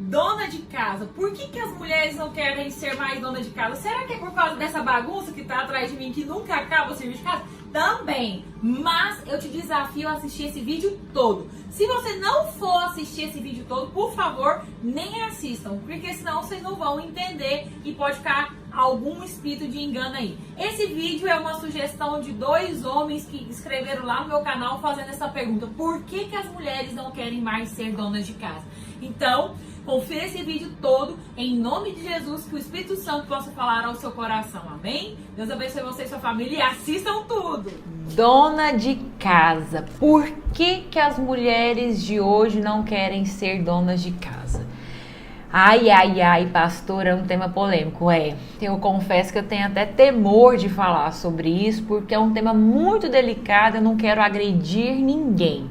Dona de casa. Por que as mulheres não querem ser mais dona de casa? Será que é por causa dessa bagunça que tá atrás de mim, que nunca acaba o serviço de casa? Também. Mas eu te desafio a assistir esse vídeo todo. Se você não for assistir esse vídeo todo, por favor, nem assistam. Porque senão vocês não vão entender e pode ficar algum espírito de engano aí. Esse vídeo é uma sugestão de 2 homens que escreveram lá no meu canal fazendo essa pergunta. Por que as mulheres não querem mais ser donas de casa? Então, confira esse vídeo todo, em nome de Jesus, que o Espírito Santo possa falar ao seu coração, amém? Deus abençoe você e sua família e assistam tudo! Dona de casa. Por que as mulheres de hoje não querem ser donas de casa? Ai, pastor, é um tema polêmico, eu confesso que eu tenho até temor de falar sobre isso, porque é um tema muito delicado, eu não quero agredir ninguém.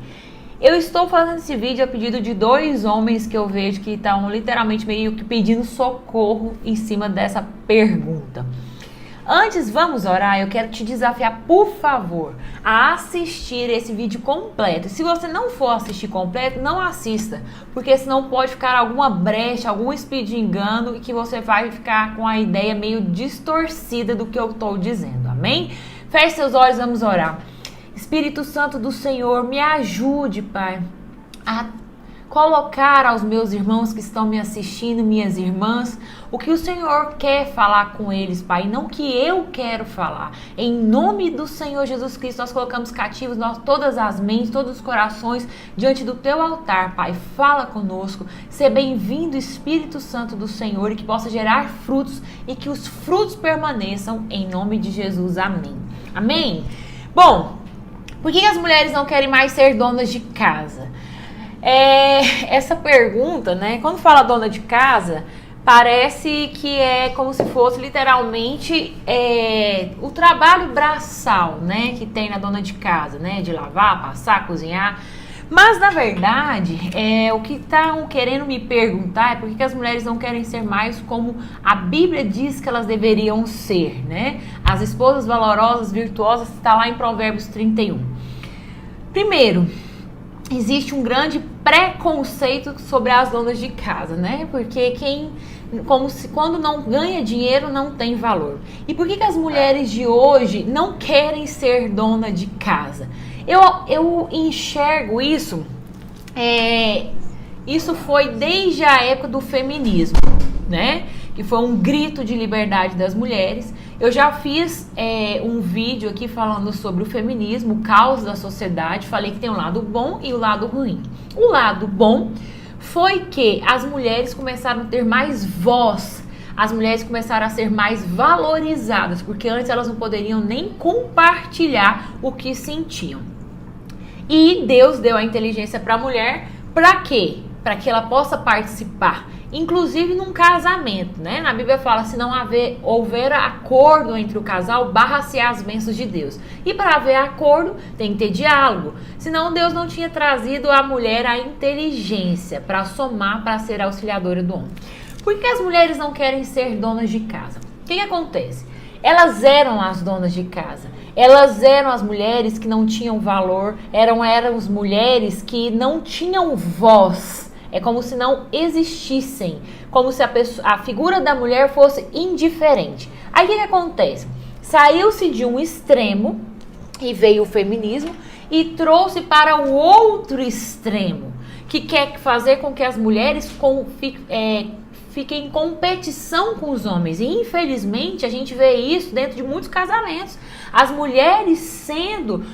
Eu estou fazendo esse vídeo a pedido de 2 homens que eu vejo que estão literalmente meio que pedindo socorro em cima dessa pergunta. Antes, vamos orar? Eu quero te desafiar, por favor, a assistir esse vídeo completo. Se você não for assistir completo, não assista, porque senão pode ficar alguma brecha, algum espírito de engano e que você vai ficar com a ideia meio distorcida do que eu estou dizendo, amém? Feche seus olhos, vamos orar. Espírito Santo do Senhor, me ajude, Pai, a colocar aos meus irmãos que estão me assistindo, minhas irmãs, o que o Senhor quer falar com eles, Pai, não o que eu quero falar. Em nome do Senhor Jesus Cristo, nós colocamos cativos todas as mentes, todos os corações diante do Teu altar, Pai. Fala conosco, seja bem-vindo, Espírito Santo do Senhor, e que possa gerar frutos e que os frutos permaneçam, em nome de Jesus. Amém. Amém? Bom, por que as mulheres não querem mais ser donas de casa? Essa pergunta, né? Quando fala dona de casa, parece que é como se fosse literalmente o trabalho braçal, né? Que tem na dona de casa, né? De lavar, passar, cozinhar. Mas, na verdade, o que estão querendo me perguntar é por que as mulheres não querem ser mais como a Bíblia diz que elas deveriam ser, né? As esposas valorosas, virtuosas, está lá em Provérbios 31. Primeiro, existe um grande preconceito sobre as donas de casa, né? Porque quando não ganha dinheiro, não tem valor. E por que as mulheres de hoje não querem ser dona de casa? Eu enxergo isso, isso foi desde a época do feminismo, né? Que foi um grito de liberdade das mulheres. Eu já fiz um vídeo aqui falando sobre o feminismo, o caos da sociedade. Falei que tem um lado bom e o lado ruim. O lado bom foi que as mulheres começaram a ter mais voz. As mulheres começaram a ser mais valorizadas, porque antes elas não poderiam nem compartilhar o que sentiam. E Deus deu a inteligência para a mulher, para quê? Para que ela possa participar, inclusive num casamento, né? Na Bíblia fala, se não houver acordo entre o casal, barra-se as bênçãos de Deus. E para haver acordo, tem que ter diálogo. Senão Deus não tinha trazido à mulher a inteligência para somar, para ser auxiliadora do homem. Por que as mulheres não querem ser donas de casa? O que acontece? Elas eram as donas de casa. Elas eram as mulheres que não tinham valor. Eram as mulheres que não tinham voz. É como se não existissem. Como se a figura da mulher fosse indiferente. Aí o que acontece? Saiu-se de um extremo e veio o feminismo e trouxe para o outro extremo, que quer fazer com que as mulheres fiquem em competição com os homens. E infelizmente a gente vê isso dentro de muitos casamentos. As mulheres sendo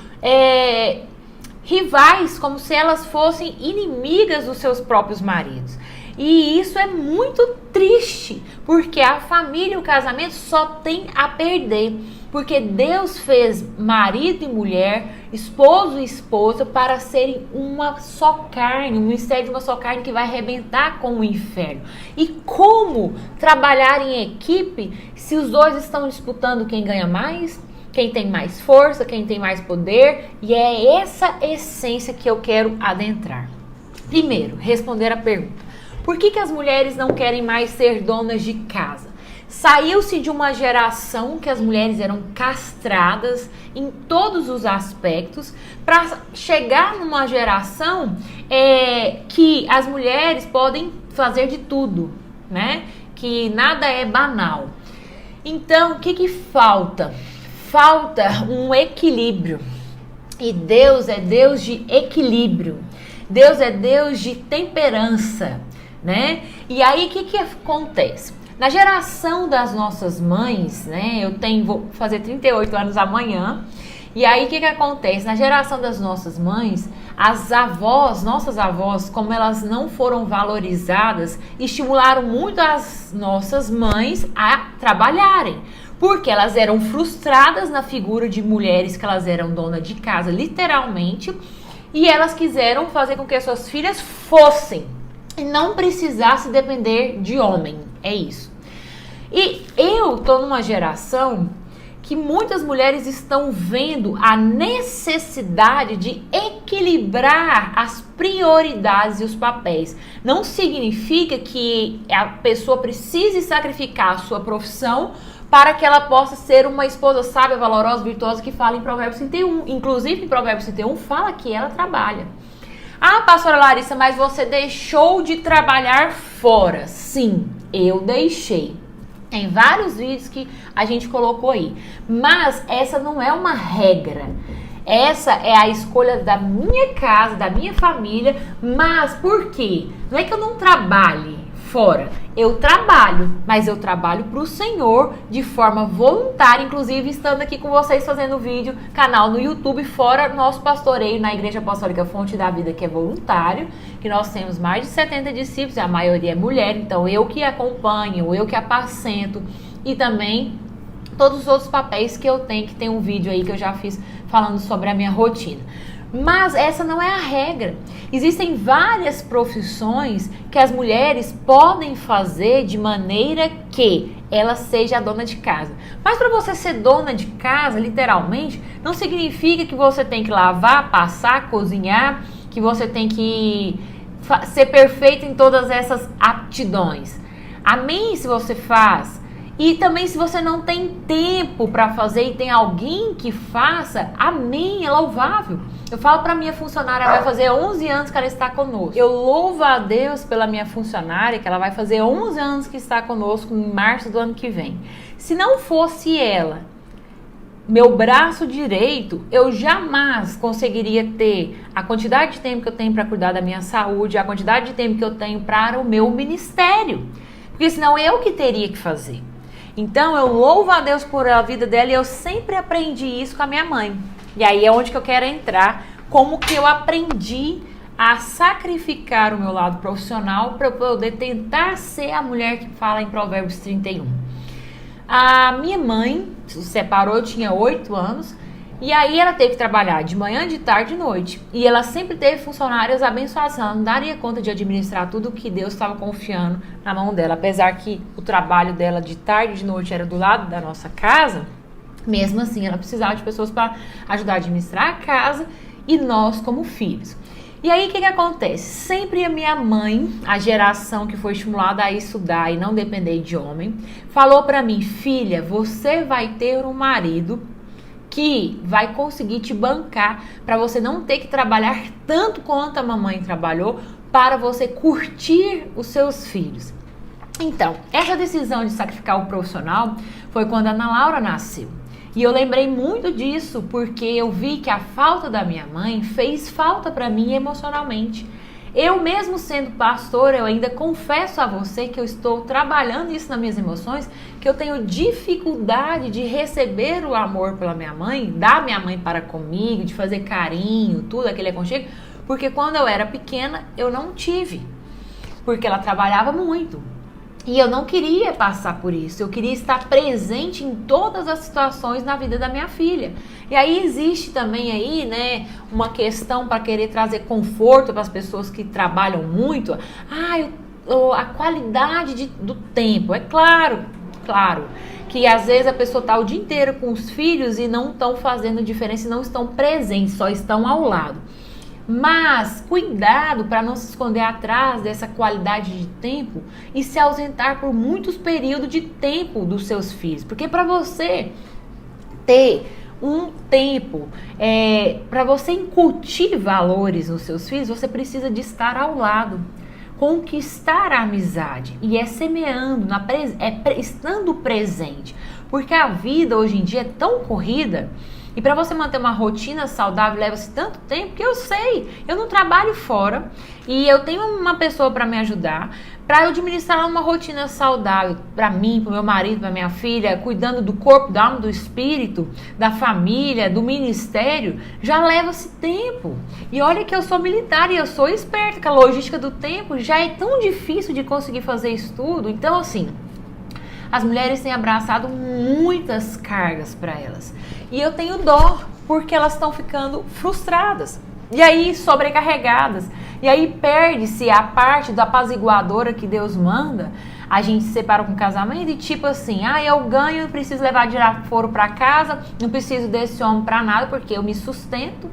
rivais, como se elas fossem inimigas dos seus próprios maridos. E isso é muito triste, porque a família e o casamento só tem a perder. Porque Deus fez marido e mulher, esposo e esposa, para serem uma só carne, um mistério de uma só carne que vai arrebentar com o inferno. E como trabalhar em equipe se os dois estão disputando quem ganha mais? Quem tem mais força, quem tem mais poder? E é essa essência que eu quero adentrar. Primeiro, responder a pergunta: por que as mulheres não querem mais ser donas de casa? Saiu-se de uma geração que as mulheres eram castradas em todos os aspectos para chegar numa geração que as mulheres podem fazer de tudo, né? Que nada é banal. Então, o que falta? Falta um equilíbrio. E Deus é Deus de equilíbrio. Deus é Deus de temperança, né? E aí, o que acontece? Na geração das nossas mães, né? Vou fazer 38 anos amanhã. E aí, o que acontece? Na geração das nossas mães, nossas avós, como elas não foram valorizadas, estimularam muito as nossas mães a trabalharem. Porque elas eram frustradas na figura de mulheres que elas eram dona de casa, literalmente. E elas quiseram fazer com que as suas filhas fossem e não precisasse depender de homem. É isso. E eu tô numa geração que muitas mulheres estão vendo a necessidade de equilibrar as prioridades e os papéis. Não significa que a pessoa precise sacrificar a sua profissão para que ela possa ser uma esposa sábia, valorosa, virtuosa, que fala em Provérbios 31. Inclusive, em Provérbios 31 fala que ela trabalha. Ah, pastora Larissa, mas você deixou de trabalhar fora. Sim, eu deixei. Tem vários vídeos que a gente colocou aí. Mas essa não é uma regra. Essa é a escolha da minha casa, da minha família. Mas por quê? Não é que eu não trabalhe fora. Eu trabalho, mas eu trabalho para o Senhor de forma voluntária, inclusive estando aqui com vocês fazendo vídeo, canal no YouTube, fora nosso pastoreio na Igreja Apostólica Fonte da Vida, que é voluntário, que nós temos mais de 70 discípulos, a maioria é mulher, então eu que acompanho, eu que apacento, e também todos os outros papéis que eu tenho, que tem um vídeo aí que eu já fiz falando sobre a minha rotina. Mas essa não é a regra. Existem várias profissões que as mulheres podem fazer de maneira que ela seja a dona de casa. Mas para você ser dona de casa, literalmente, não significa que você tem que lavar, passar, cozinhar, que você tem que ser perfeito em todas essas aptidões. Amém se você faz. E também se você não tem tempo para fazer e tem alguém que faça, amém, é louvável. Eu falo para minha funcionária, ela vai fazer 11 anos que ela está conosco. Eu louvo a Deus pela minha funcionária, que ela vai fazer 11 anos que está conosco em março do ano que vem. Se não fosse ela, meu braço direito, eu jamais conseguiria ter a quantidade de tempo que eu tenho para cuidar da minha saúde, a quantidade de tempo que eu tenho para o meu ministério. Porque senão eu que teria que fazer. Então eu louvo a Deus por a vida dela e eu sempre aprendi isso com a minha mãe. E aí é onde que eu quero entrar, como que eu aprendi a sacrificar o meu lado profissional para eu poder tentar ser a mulher que fala em Provérbios 31. A minha mãe se separou, eu tinha 8 anos, e aí ela teve que trabalhar de manhã, de tarde e de noite. E ela sempre teve funcionárias abençoadas, ela não daria conta de administrar tudo que Deus estava confiando na mão dela. Apesar que o trabalho dela de tarde e de noite era do lado da nossa casa, mesmo assim ela precisava de pessoas para ajudar a administrar a casa e nós como filhos. E aí o que acontece? Sempre a minha mãe, a geração que foi estimulada a estudar e não depender de homem, falou para mim: filha, você vai ter um marido que vai conseguir te bancar para você não ter que trabalhar tanto quanto a mamãe trabalhou, para você curtir os seus filhos. Então, essa decisão de sacrificar o profissional foi quando a Ana Laura nasceu. E eu lembrei muito disso porque eu vi que a falta da minha mãe fez falta para mim emocionalmente. Eu mesmo sendo pastora, eu ainda confesso a você que eu estou trabalhando isso nas minhas emoções, que eu tenho dificuldade de receber o amor pela minha mãe, da minha mãe para comigo, de fazer carinho, tudo aquele aconchego, porque quando eu era pequena eu não tive, porque ela trabalhava muito. E eu não queria passar por isso, eu queria estar presente em todas as situações na vida da minha filha. E aí existe também aí, né, uma questão para querer trazer conforto para as pessoas que trabalham muito. A qualidade do tempo, é claro que às vezes a pessoa está o dia inteiro com os filhos e não estão fazendo diferença, não estão presentes, só estão ao lado. Mas cuidado para não se esconder atrás dessa qualidade de tempo e se ausentar por muitos períodos de tempo dos seus filhos. Porque para você ter um tempo, para você incutir valores nos seus filhos, você precisa de estar ao lado. conquistar a amizade. E é semeando, estando presente. Porque a vida hoje em dia é tão corrida. E para você manter uma rotina saudável leva-se tanto tempo que eu sei, eu não trabalho fora e eu tenho uma pessoa para me ajudar, para eu administrar uma rotina saudável para mim, para o meu marido, para minha filha, cuidando do corpo, da alma, do espírito, da família, do ministério, já leva-se tempo. E olha que eu sou militar e eu sou esperta, que a logística do tempo já é tão difícil de conseguir fazer isso tudo. Então assim, as mulheres têm abraçado muitas cargas para elas. E eu tenho dó, porque elas estão ficando frustradas. E aí, sobrecarregadas. E aí, perde-se a parte da apaziguadora que Deus manda. A gente se separa com o casamento e tipo assim, eu ganho, não preciso levar desaforo para casa, não preciso desse homem para nada, porque eu me sustento.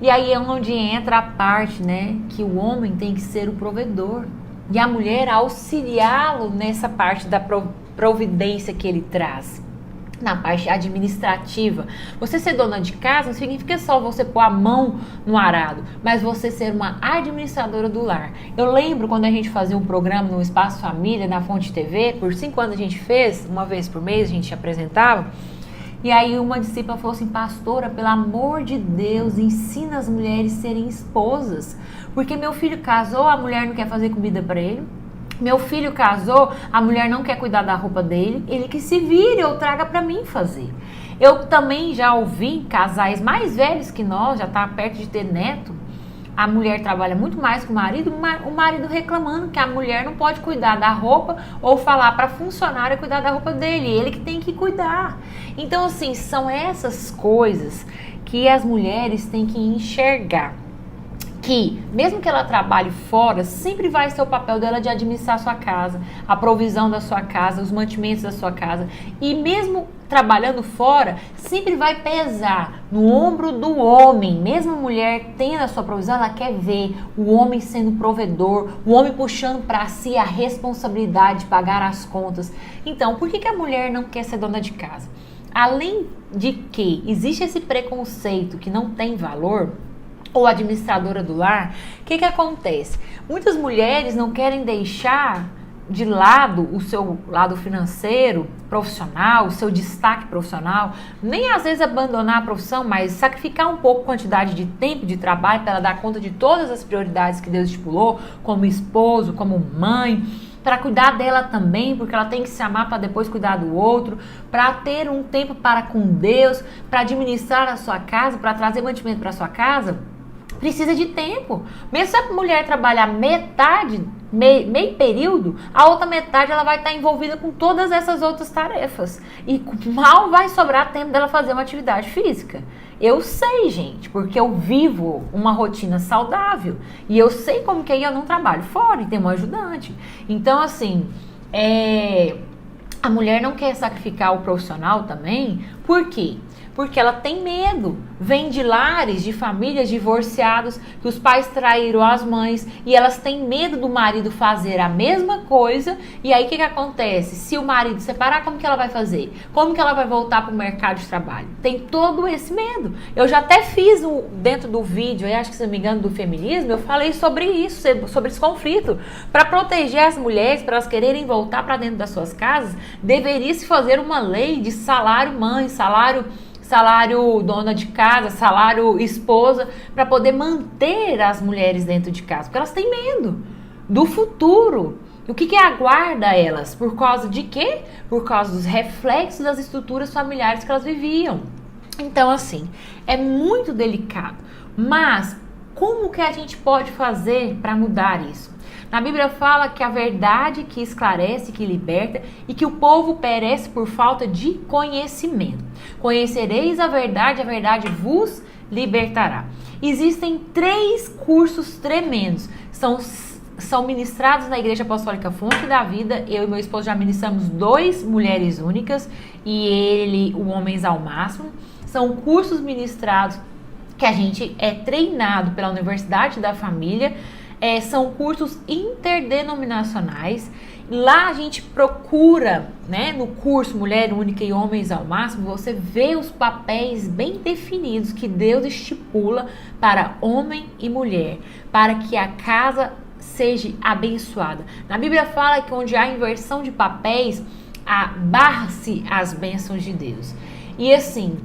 E aí é onde entra a parte, né, que o homem tem que ser o provedor. E a mulher auxiliá-lo nessa parte da providência que ele traz, na parte administrativa. Você ser dona de casa não significa só você pôr a mão no arado, mas você ser uma administradora do lar. Eu lembro quando a gente fazia um programa no Espaço Família, na Fonte TV, por 5 anos a gente fez, uma vez por mês a gente apresentava, e aí uma discípula falou assim, pastora, pelo amor de Deus, ensina as mulheres a serem esposas, porque meu filho casou, a mulher não quer fazer comida para ele. Meu filho casou, a mulher não quer cuidar da roupa dele, ele que se vire ou traga para mim fazer. Eu também já ouvi casais mais velhos que nós, já está perto de ter neto, a mulher trabalha muito mais que o marido reclamando que a mulher não pode cuidar da roupa ou falar para a funcionária cuidar da roupa dele, ele que tem que cuidar. Então assim, são essas coisas que as mulheres têm que enxergar. Que, mesmo que ela trabalhe fora, sempre vai ser o papel dela de administrar a sua casa, a provisão da sua casa, os mantimentos da sua casa. E mesmo trabalhando fora, sempre vai pesar no ombro do homem. Mesmo a mulher tendo a sua provisão, ela quer ver o homem sendo provedor, o homem puxando para si a responsabilidade de pagar as contas. Então, por que a mulher não quer ser dona de casa? Além de que existe esse preconceito que não tem valor, ou administradora do lar, o que acontece? Muitas mulheres não querem deixar de lado o seu lado financeiro, profissional, o seu destaque profissional, nem às vezes abandonar a profissão, mas sacrificar um pouco a quantidade de tempo de trabalho para ela dar conta de todas as prioridades que Deus estipulou, como esposo, como mãe, para cuidar dela também, porque ela tem que se amar para depois cuidar do outro, para ter um tempo para com Deus, para administrar a sua casa, para trazer mantimento para a sua casa. Precisa de tempo. Mesmo se a mulher trabalhar metade, meio período, a outra metade ela vai estar envolvida com todas essas outras tarefas. E mal vai sobrar tempo dela fazer uma atividade física. Eu sei, gente, porque eu vivo uma rotina saudável. E eu sei como que aí eu não trabalho fora e tenho um ajudante. Então, assim, a mulher não quer sacrificar o profissional também. Por quê? Porque ela tem medo. Vem de lares, de famílias divorciados, que os pais traíram as mães e elas têm medo do marido fazer a mesma coisa. E aí o que acontece? Se o marido separar, como que ela vai fazer? Como que ela vai voltar para o mercado de trabalho? Tem todo esse medo. Eu já até fiz dentro do vídeo, acho que se não me engano, do feminismo, eu falei sobre isso, sobre esse conflito. Para proteger as mulheres, para elas quererem voltar para dentro das suas casas, deveria se fazer uma lei de salário mãe, salário dona de casa, salário esposa, para poder manter as mulheres dentro de casa, porque elas têm medo do futuro. O que aguarda elas? Por causa de quê? Por causa dos reflexos das estruturas familiares que elas viviam. Então, assim, é muito delicado. Mas, como que a gente pode fazer para mudar isso? Na Bíblia fala que a verdade que esclarece, que liberta e que o povo perece por falta de conhecimento. Conhecereis a verdade vos libertará. Existem 3 cursos tremendos, são ministrados na Igreja Apostólica Fonte da Vida. Eu e meu esposo já ministramos 2 mulheres únicas e ele, o Homens ao Máximo. São cursos ministrados que a gente é treinado pela Universidade da Família. São cursos interdenominacionais. Lá a gente procura, né, no curso Mulher Única e Homens ao Máximo, você vê os papéis bem definidos que Deus estipula para homem e mulher, para que a casa seja abençoada. Na Bíblia fala que onde há inversão de papéis, barra-se as bênçãos de Deus. E assim,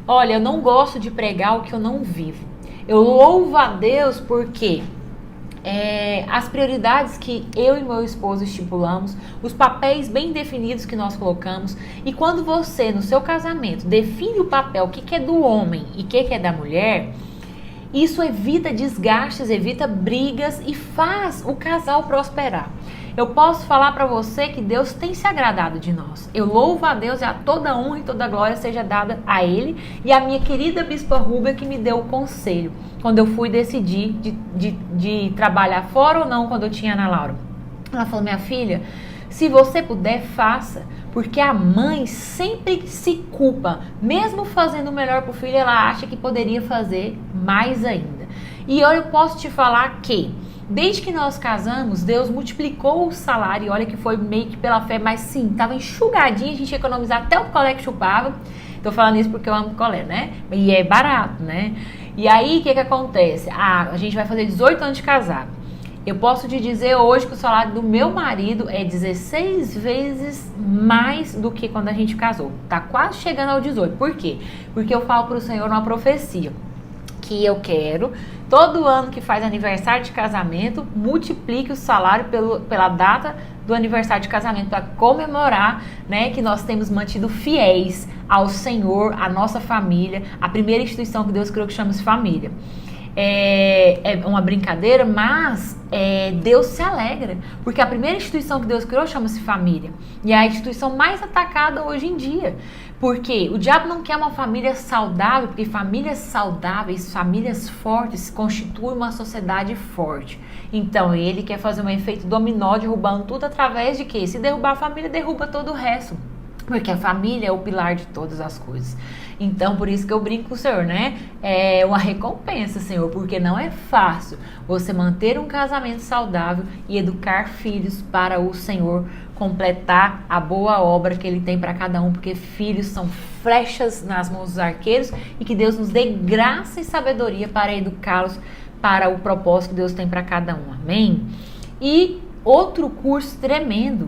olha, eu não gosto de pregar o que eu não vivo. Eu louvo a Deus porque as prioridades que eu e meu esposo estipulamos, os papéis bem definidos que nós colocamos, e quando você, no seu casamento, define o papel, o que é do homem e o que é da mulher, isso evita desgastes, evita brigas e faz o casal prosperar. Eu posso falar para você que Deus tem se agradado de nós. Eu louvo a Deus e a toda honra e toda glória seja dada a Ele e a minha querida Bispa Rúbia que me deu o conselho quando eu fui decidir de trabalhar fora ou não quando eu tinha Ana Laura. Ela falou, minha filha, se você puder, faça, porque a mãe sempre se culpa. Mesmo fazendo o melhor para o filho, ela acha que poderia fazer mais ainda. E eu posso te falar que desde que nós casamos, Deus multiplicou o salário, e olha que foi meio que pela fé, mas sim, estava enxugadinho, a gente ia economizar até o picolé que chupava. Tô falando isso porque eu amo picolé, né? E é barato, né? E aí, o que acontece? A gente vai fazer 18 anos de casado. Eu posso te dizer hoje que o salário do meu marido é 16 vezes mais do que quando a gente casou. Tá quase chegando ao 18. Por quê? Porque eu falo pro Senhor uma profecia. Que eu quero, todo ano que faz aniversário de casamento, multiplique o salário pela data do aniversário de casamento, para comemorar, né, que nós temos mantido fiéis ao Senhor, à nossa família, a primeira instituição que Deus criou que chama-se família. É uma brincadeira, mas Deus se alegra, porque a primeira instituição que Deus criou chama-se família, e é a instituição mais atacada hoje em dia, porque o diabo não quer uma família saudável, porque famílias saudáveis, famílias fortes constituem uma sociedade forte. Então ele quer fazer um efeito dominó, derrubando tudo através de quê? Se derrubar a família, derruba todo o resto. Porque a família é o pilar de todas as coisas. Então, por isso que eu brinco com o Senhor, né? É uma recompensa, Senhor, porque não é fácil você manter um casamento saudável e educar filhos para o Senhor completar a boa obra que Ele tem para cada um, porque filhos são flechas nas mãos dos arqueiros e que Deus nos dê graça e sabedoria para educá-los para o propósito que Deus tem para cada um. Amém? E outro curso tremendo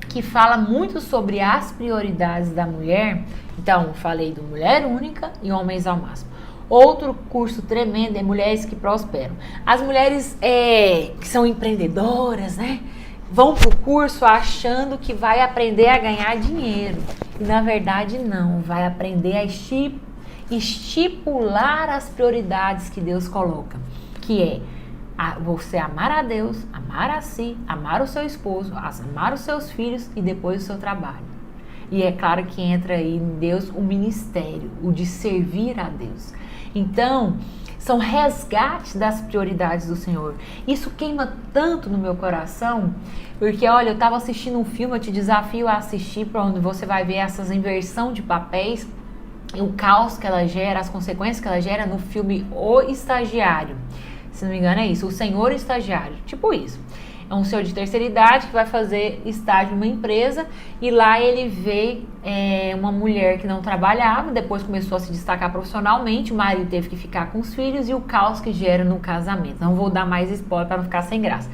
que fala muito sobre as prioridades da mulher. Então, falei do Mulher Única e Homens ao Máximo. Outro curso tremendo é Mulheres que Prosperam. As mulheres que são empreendedoras, né? Vão pro curso achando que vai aprender a ganhar dinheiro. E na verdade não, vai aprender a estipular as prioridades que Deus coloca. Que é você amar a Deus, amar a si, amar o seu esposo, amar os seus filhos e depois o seu trabalho. E é claro que entra aí em Deus o ministério, o de servir a Deus. Então, são resgates das prioridades do Senhor. Isso queima tanto no meu coração, porque olha, eu estava assistindo um filme, eu te desafio a assistir, para onde você vai ver essas inversão de papéis, o caos que ela gera, as consequências que ela gera no filme O Estagiário. Se não me engano é isso, o Senhor Estagiário, tipo isso. É um senhor de terceira idade que vai fazer estágio numa empresa e lá ele vê uma mulher que não trabalhava, depois começou a se destacar profissionalmente, o marido teve que ficar com os filhos e o caos que gera no casamento. Não vou dar mais spoiler para não ficar sem graça.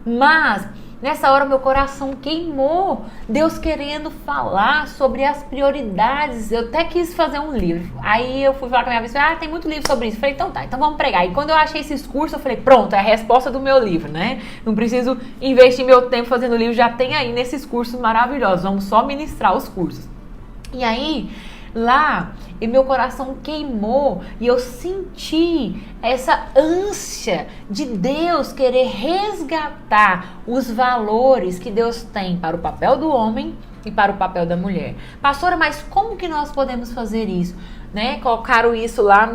Mas nessa hora meu coração queimou, Deus querendo falar sobre as prioridades. Eu até quis fazer um livro. Aí eu fui falar com a minha bispa, tem muito livro sobre isso. Eu falei, então tá, então vamos pregar. E quando eu achei esses cursos, eu falei, pronto, é a resposta do meu livro, né? Não preciso investir meu tempo fazendo livro, já tem aí nesses cursos maravilhosos. Vamos só ministrar os cursos. E aí, lá, e meu coração queimou e eu senti essa ânsia de Deus querer resgatar os valores que Deus tem para o papel do homem e para o papel da mulher. Pastora, mas como que nós podemos fazer isso? Né? Colocaram isso lá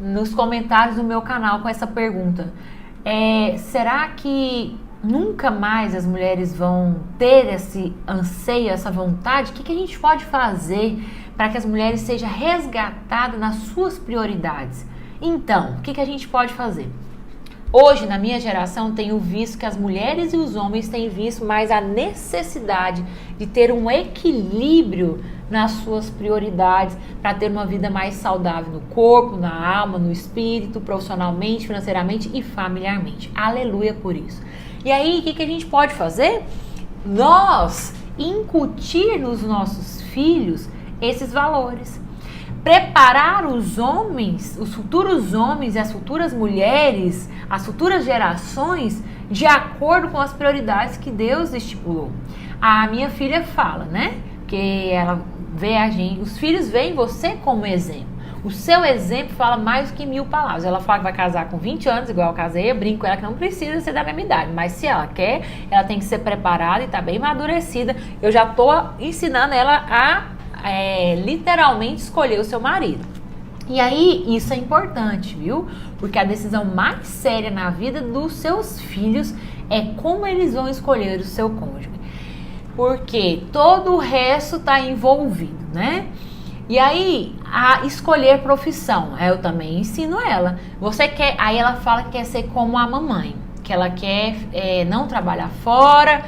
nos comentários do meu canal com essa pergunta. Será que nunca mais as mulheres vão ter esse anseio, essa vontade? O que a gente pode fazer para que as mulheres sejam resgatadas nas suas prioridades? Então, o que a gente pode fazer? Hoje, na minha geração, tenho visto que as mulheres e os homens têm visto mais a necessidade de ter um equilíbrio nas suas prioridades, para ter uma vida mais saudável no corpo, na alma, no espírito, profissionalmente, financeiramente e familiarmente. Aleluia por isso. E aí, o que a gente pode fazer? Nós incutir nos nossos filhos esses valores. Preparar os homens, os futuros homens e as futuras mulheres, as futuras gerações, de acordo com as prioridades que Deus estipulou. A minha filha fala, né? Que ela vê a gente, os filhos veem você como exemplo. O seu exemplo fala mais do que 1000 palavras. Ela fala que vai casar com 20 anos, igual eu casei, eu brinco com ela que não precisa ser da mesma idade. Mas se ela quer, ela tem que ser preparada e tá bem amadurecida. Eu já tô ensinando ela a literalmente escolher o seu marido. E aí, isso é importante, viu? Porque a decisão mais séria na vida dos seus filhos é como eles vão escolher o seu cônjuge. Porque todo o resto está envolvido, né? E aí, a escolher profissão, eu também ensino ela. Você quer, aí ela fala que quer ser como a mamãe, que ela quer não trabalhar fora,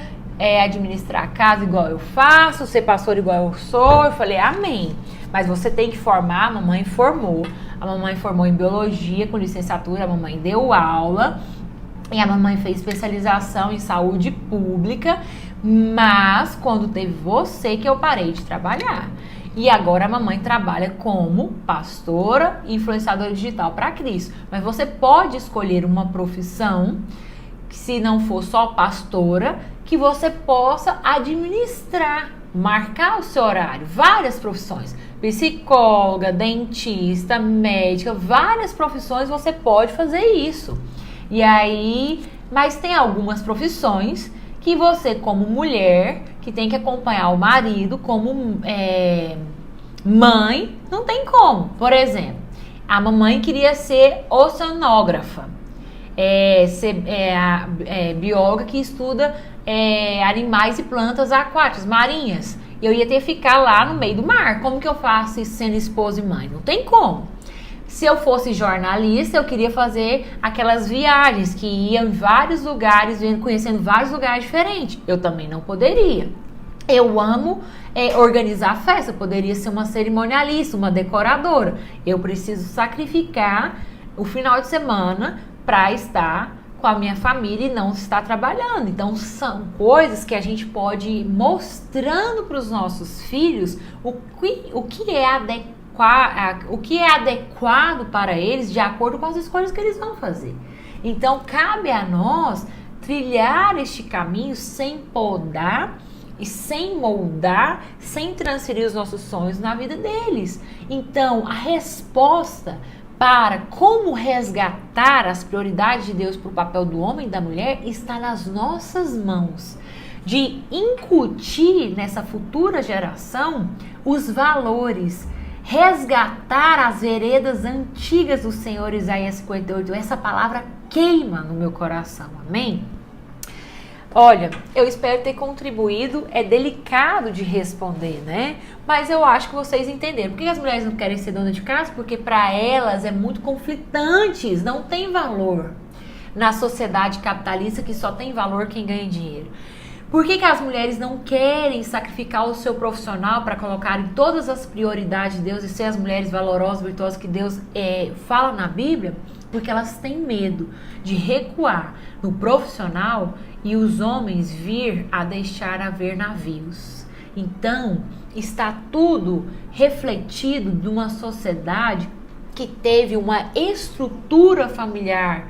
administrar a casa igual eu faço, ser pastor igual eu sou. Eu falei, amém. Mas você tem que formar, a mamãe formou em biologia com licenciatura, a mamãe deu aula e a mamãe fez especialização em saúde pública, mas quando teve você que eu parei de trabalhar. E agora a mamãe trabalha como pastora e influenciadora digital para Cristo. Mas você pode escolher uma profissão, que se não for só pastora, que você possa administrar, marcar o seu horário, várias profissões, psicóloga, dentista, médica, várias profissões você pode fazer isso. E aí, mas tem algumas profissões que você como mulher, que tem que acompanhar o marido, como mãe, não tem como. Por exemplo, a mamãe queria ser oceanógrafa, bióloga que estuda animais e plantas aquáticas, marinhas. Eu ia ter que ficar lá no meio do mar. Como que eu faço isso sendo esposa e mãe? Não tem como. Se eu fosse jornalista, eu queria fazer aquelas viagens que iam em vários lugares, conhecendo vários lugares diferentes. Eu também não poderia. Eu amo organizar festa, eu poderia ser uma cerimonialista, uma decoradora. Eu preciso sacrificar o final de semana para estar com a minha família e não estar trabalhando. Então são coisas que a gente pode ir mostrando para os nossos filhos o que é adequado para eles de acordo com as escolhas que eles vão fazer. Então cabe a nós trilhar este caminho sem podar e sem moldar, sem transferir os nossos sonhos na vida deles. Então a resposta para como resgatar as prioridades de Deus para o papel do homem e da mulher está nas nossas mãos, de incutir nessa futura geração os valores, resgatar as veredas antigas do Senhor. Isaías 58, essa palavra queima no meu coração, amém? Olha, eu espero ter contribuído, é delicado de responder, né? Mas eu acho que vocês entenderam. Por que as mulheres não querem ser dona de casa? Porque para elas é muito conflitante, não tem valor na sociedade capitalista que só tem valor quem ganha dinheiro. Por que as mulheres não querem sacrificar o seu profissional para colocar em todas as prioridades de Deus e ser as mulheres valorosas, virtuosas que Deus fala na Bíblia? Porque elas têm medo de recuar no profissional e os homens vir a deixar haver navios. Então, está tudo refletido de uma sociedade que teve uma estrutura familiar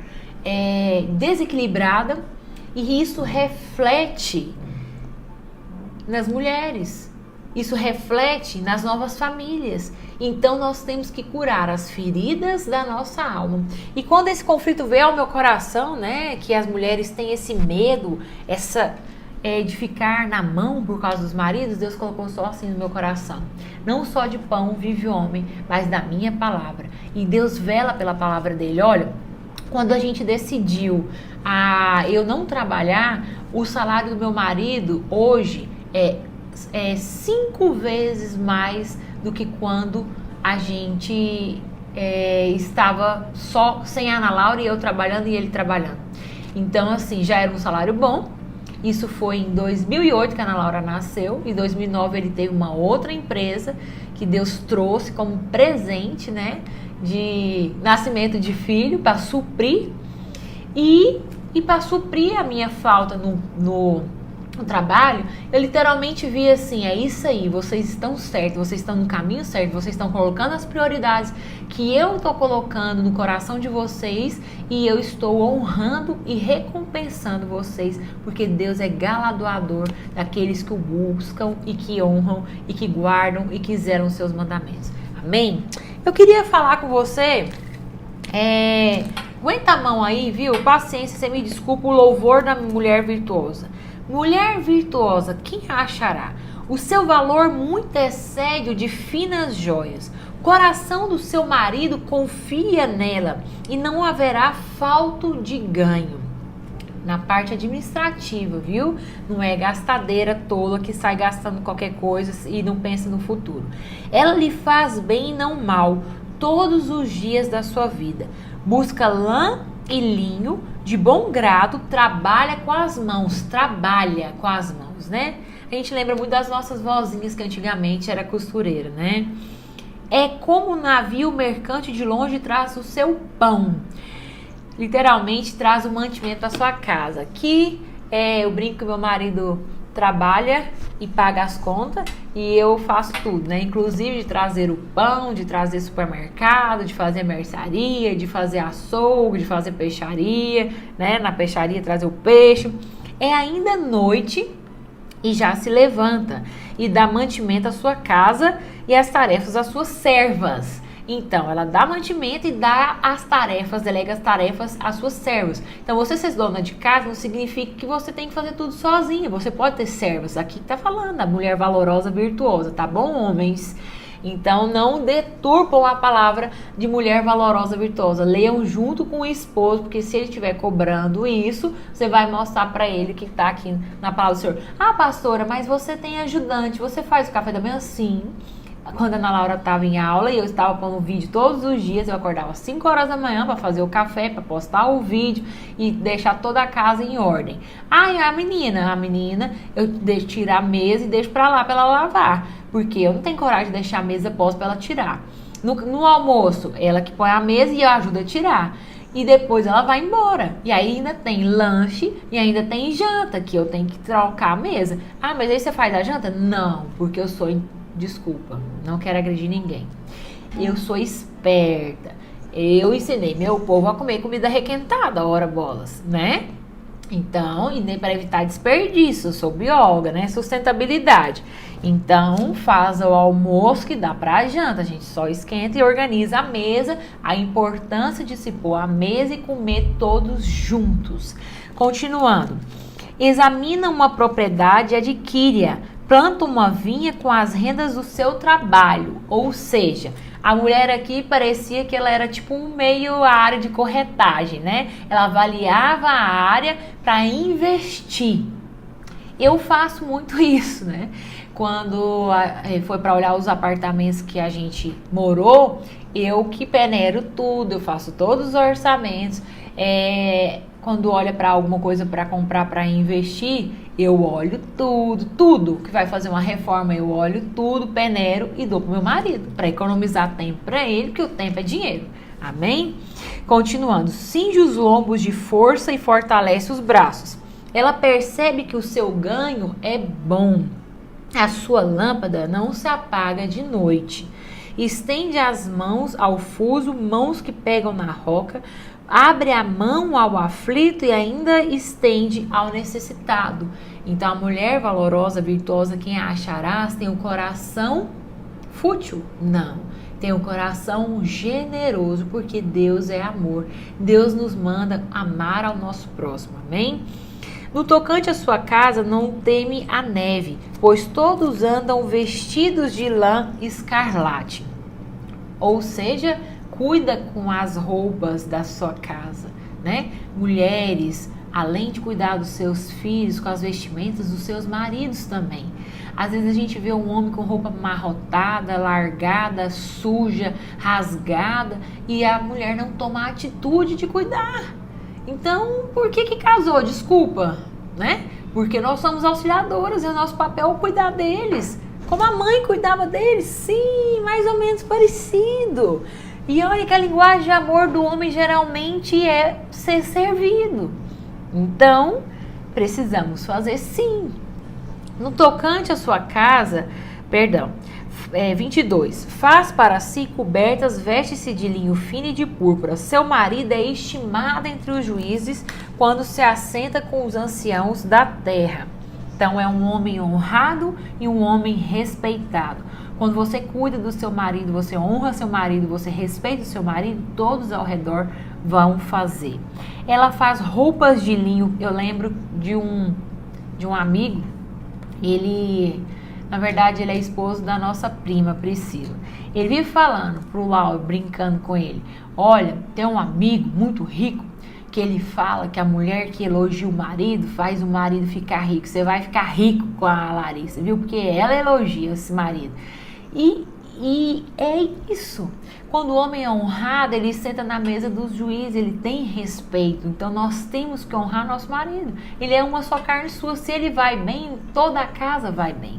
desequilibrada, e isso reflete nas mulheres, isso reflete nas novas famílias. Então nós temos que curar as feridas da nossa alma. E quando esse conflito veio ao meu coração, né, que as mulheres têm esse medo, de ficar na mão por causa dos maridos, Deus colocou só assim no meu coração: não só de pão vive o homem, mas da minha palavra. E Deus vela pela palavra dele. Olha, quando a gente decidiu eu não trabalhar, o salário do meu marido hoje é 5 vezes mais do que quando a gente estava só sem a Ana Laura e eu trabalhando e ele trabalhando. Então assim, já era um salário bom, Isso foi em 2008 que a Ana Laura nasceu. Em 2009 ele teve uma outra empresa que Deus trouxe como presente, né, de nascimento de filho para suprir e para suprir a minha falta no trabalho. Eu literalmente vi assim, é isso aí, vocês estão certos, vocês estão no caminho certo, vocês estão colocando as prioridades que eu estou colocando no coração de vocês e eu estou honrando e recompensando vocês, porque Deus é galardoador daqueles que o buscam e que honram e que guardam e que zelam os seus mandamentos. Amém? Eu queria falar com você, aguenta a mão aí, viu? Paciência, você me desculpa, o louvor da mulher virtuosa. Mulher virtuosa, quem a achará? O seu valor muito excede o de finas joias. O coração do seu marido confia nela e não haverá falto de ganho. Na parte administrativa, viu? Não é gastadeira tola que sai gastando qualquer coisa e não pensa no futuro. Ela lhe faz bem e não mal todos os dias da sua vida. Busca lã e linho de bom grado, trabalha com as mãos, né? A gente lembra muito das nossas vozinhas que antigamente era costureira, né? É como um navio mercante de longe traz o seu pão. Literalmente traz o mantimento da sua casa. Aqui eu brinco que meu marido trabalha e paga as contas e eu faço tudo, né? Inclusive de trazer o pão, de trazer supermercado, de fazer mercearia, de fazer açougue, de fazer peixaria, né? Na peixaria trazer o peixe. É ainda noite e já se levanta e dá mantimento à sua casa e as tarefas às suas servas. Então, ela dá mantimento e dá as tarefas, delega as tarefas às suas servas. Então, você ser dona de casa não significa que você tem que fazer tudo sozinha. Você pode ter servas. Aqui que tá falando, a mulher valorosa, virtuosa, tá bom, homens? Então, não deturpam a palavra de mulher valorosa, virtuosa. Leiam junto com o esposo, porque se ele estiver cobrando isso, você vai mostrar para ele que tá aqui na palavra do Senhor. Ah, pastora, mas você tem ajudante, você faz o café da manhã? Sim. Quando a Ana Laura estava em aula e eu estava pondo vídeo todos os dias, eu acordava às 5 horas da manhã para fazer o café, para postar o vídeo e deixar toda a casa em ordem. Aí a menina, eu deixo tirar a mesa e deixo para lá para ela lavar, porque eu não tenho coragem de deixar a mesa posta para ela tirar. No almoço, ela que põe a mesa e eu ajudo a tirar. E depois ela vai embora. E aí ainda tem lanche e ainda tem janta, que eu tenho que trocar a mesa. Ah, mas aí você faz a janta? Não, porque eu sou... Desculpa, não quero agredir ninguém. Eu sou esperta. Eu ensinei meu povo a comer comida requentada, ora bolas, né? Então, e nem para evitar desperdício, eu sou bióloga, né? Sustentabilidade. Então, faz o almoço que dá para a janta. A gente só esquenta e organiza a mesa. A importância de se pôr à mesa e comer todos juntos. Continuando. Examina uma propriedade e adquire-a. Planta uma vinha com as rendas do seu trabalho. Ou seja, a mulher aqui parecia que ela era tipo meio a área de corretagem, né? Ela avaliava a área para investir. Eu faço muito isso, né? Quando foi para olhar os apartamentos que a gente morou, eu que peneiro tudo, eu faço todos os orçamentos. Quando olha para alguma coisa para comprar, para investir, eu olho tudo que vai fazer uma reforma, eu olho tudo, peneiro e dou pro meu marido, para economizar tempo para ele, porque o tempo é dinheiro. Amém? Continuando, cinge os lombos de força e fortalece os braços. Ela percebe que o seu ganho é bom. A sua lâmpada não se apaga de noite. Estende as mãos ao fuso, mãos que pegam na roca. Abre a mão ao aflito e ainda estende ao necessitado. Então, a mulher valorosa, virtuosa, quem a acharás, tem o coração fútil? Não. Tem o coração generoso, porque Deus é amor. Deus nos manda amar ao nosso próximo. Amém? No tocante à sua casa, não teme a neve, pois todos andam vestidos de lã escarlate. Ou seja, cuida com as roupas da sua casa, né? Mulheres, além de cuidar dos seus filhos, com as vestimentas dos seus maridos também. Às vezes a gente vê um homem com roupa amarrotada, largada, suja, rasgada, e a mulher não toma a atitude de cuidar. Então, por que casou? Desculpa, né? Porque nós somos auxiliadoras e o nosso papel é cuidar deles. Como a mãe cuidava deles? Sim, mais ou menos parecido. E olha que a linguagem de amor do homem geralmente é ser servido. Então, precisamos fazer sim. No tocante à sua casa, 22. Faz para si cobertas, veste-se de linho fino e de púrpura. Seu marido é estimado entre os juízes quando se assenta com os anciãos da terra. Então é um homem honrado e um homem respeitado. Quando você cuida do seu marido, você honra seu marido, você respeita o seu marido, todos ao redor vão fazer. Ela faz roupas de linho. Eu lembro de um amigo, na verdade, ele é esposo da nossa prima, Priscila. Ele vive falando pro Lauro, brincando com ele. Olha, tem um amigo muito rico que ele fala que a mulher que elogia o marido faz o marido ficar rico. Você vai ficar rico com a Larissa, viu? Porque ela elogia esse marido. E é isso. Quando o homem é honrado, ele senta na mesa dos juízes, ele tem respeito. Então nós temos que honrar nosso marido. Ele é uma só carne sua. Se ele vai bem, toda a casa vai bem.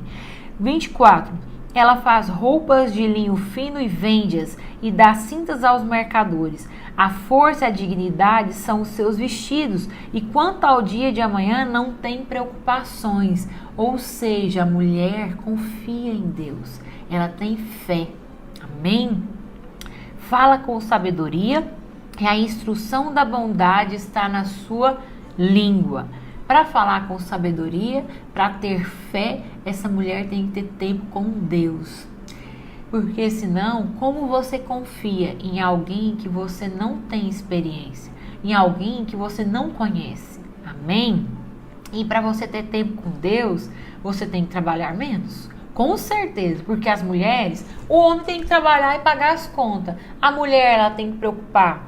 24. Ela faz roupas de linho fino e vende-as e dá cintas aos mercadores. A força e a dignidade são os seus vestidos, e quanto ao dia de amanhã não tem preocupações. Ou seja, a mulher confia em Deus, ela tem fé. Amém? Fala com sabedoria, e a instrução da bondade está na sua língua. Para falar com sabedoria, para ter fé, essa mulher tem que ter tempo com Deus. Porque senão, como você confia em alguém que você não tem experiência? Em alguém que você não conhece? Amém? E para você ter tempo com Deus, você tem que trabalhar menos. Com certeza, porque as mulheres, o homem tem que trabalhar e pagar as contas. A mulher, ela tem que preocupar,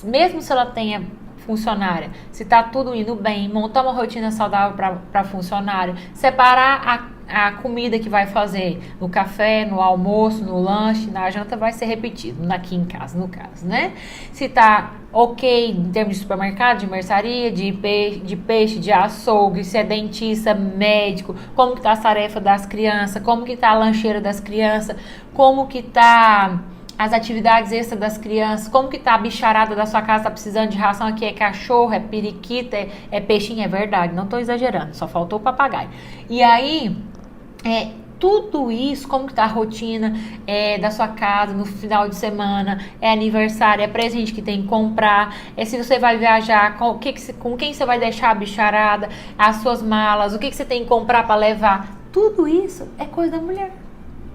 mesmo se ela tenha funcionária, se tá tudo indo bem, montar uma rotina saudável para funcionária, separar a comida que vai fazer no café, no almoço, no lanche, na janta, vai ser repetido aqui em casa, no caso, né? Se tá ok em termos de supermercado, de mercearia, de peixe, de açougue, se é dentista, médico, como que tá a tarefa das crianças, como que tá a lancheira das crianças, como que tá as atividades extras das crianças, como que tá a bicharada da sua casa, tá precisando de ração, aqui é cachorro, é periquita, é peixinho, é verdade, não tô exagerando, só faltou o papagaio. E aí, tudo isso, como que tá a rotina da sua casa no final de semana, é aniversário, é presente que tem que comprar, se você vai viajar, com quem você vai deixar a bicharada, as suas malas, o que você tem que comprar para levar, tudo isso é coisa da mulher.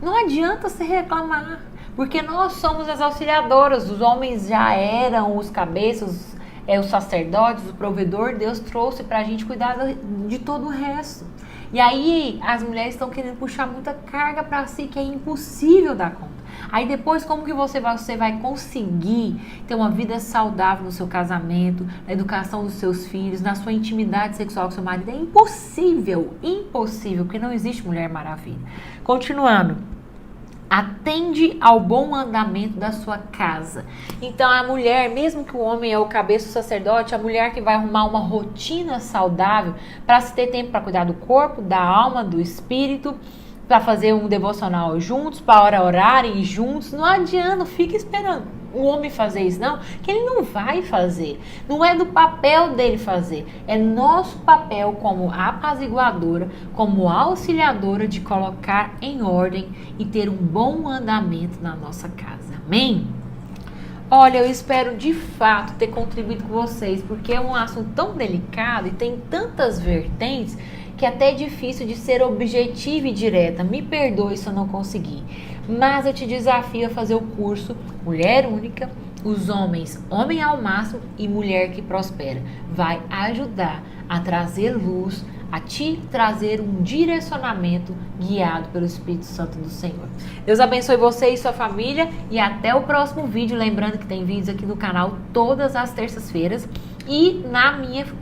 Não adianta se reclamar. Porque nós somos as auxiliadoras, os homens já eram os cabeças, os sacerdotes, o provedor. Deus trouxe pra gente cuidar de todo o resto. E aí as mulheres estão querendo puxar muita carga pra si, que é impossível dar conta. Aí depois, como que você vai conseguir ter uma vida saudável no seu casamento, na educação dos seus filhos, na sua intimidade sexual com seu marido? É impossível, porque não existe Mulher Maravilha. Continuando. Atende ao bom andamento da sua casa. Então a mulher, mesmo que o homem é o cabeça do sacerdote, a mulher que vai arrumar uma rotina saudável para se ter tempo para cuidar do corpo, da alma, do espírito, para fazer um devocional juntos, para orarem juntos. Não adianta, não fica esperando o homem fazer isso, não, que ele não vai fazer. Não é do papel dele fazer, é nosso papel como apaziguadora, como auxiliadora de colocar em ordem e ter um bom andamento na nossa casa. Amém? Olha, eu espero de fato ter contribuído com vocês, porque é um assunto tão delicado e tem tantas vertentes que até é difícil de ser objetiva e direta. Me perdoe se eu não conseguir. Mas eu te desafio a fazer o curso Mulher Única, os homens, Homem ao Máximo e Mulher que Prospera. Vai ajudar a trazer luz, a te trazer um direcionamento guiado pelo Espírito Santo do Senhor. Deus abençoe você e sua família e até o próximo vídeo. Lembrando que tem vídeos aqui no canal todas as terças-feiras e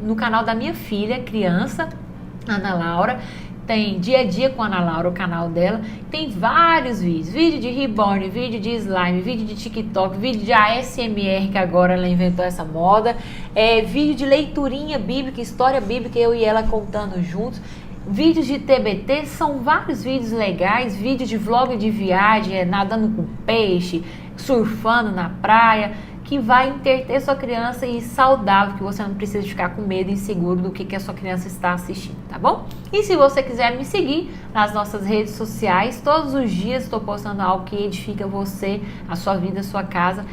no canal da minha filha, criança, Ana Laura, tem Dia a Dia com a Ana Laura, o canal dela. Tem vários vídeos. Vídeo de reborn, vídeo de slime, vídeo de TikTok, vídeo de ASMR, que agora ela inventou essa moda. Vídeo de leiturinha bíblica, história bíblica, eu e ela contando juntos. Vídeos de TBT, são vários vídeos legais. Vídeo de vlog de viagem, nadando com peixe, surfando na praia, que vai entreter sua criança e saudável, que você não precisa ficar com medo e inseguro do que a sua criança está assistindo, tá bom? E se você quiser me seguir nas nossas redes sociais, todos os dias estou postando algo que edifica você, a sua vida, a sua casa,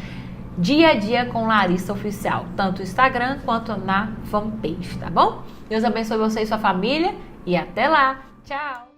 Dia a Dia com Larissa Oficial, tanto no Instagram quanto na fanpage, tá bom? Deus abençoe você e sua família e até lá! Tchau!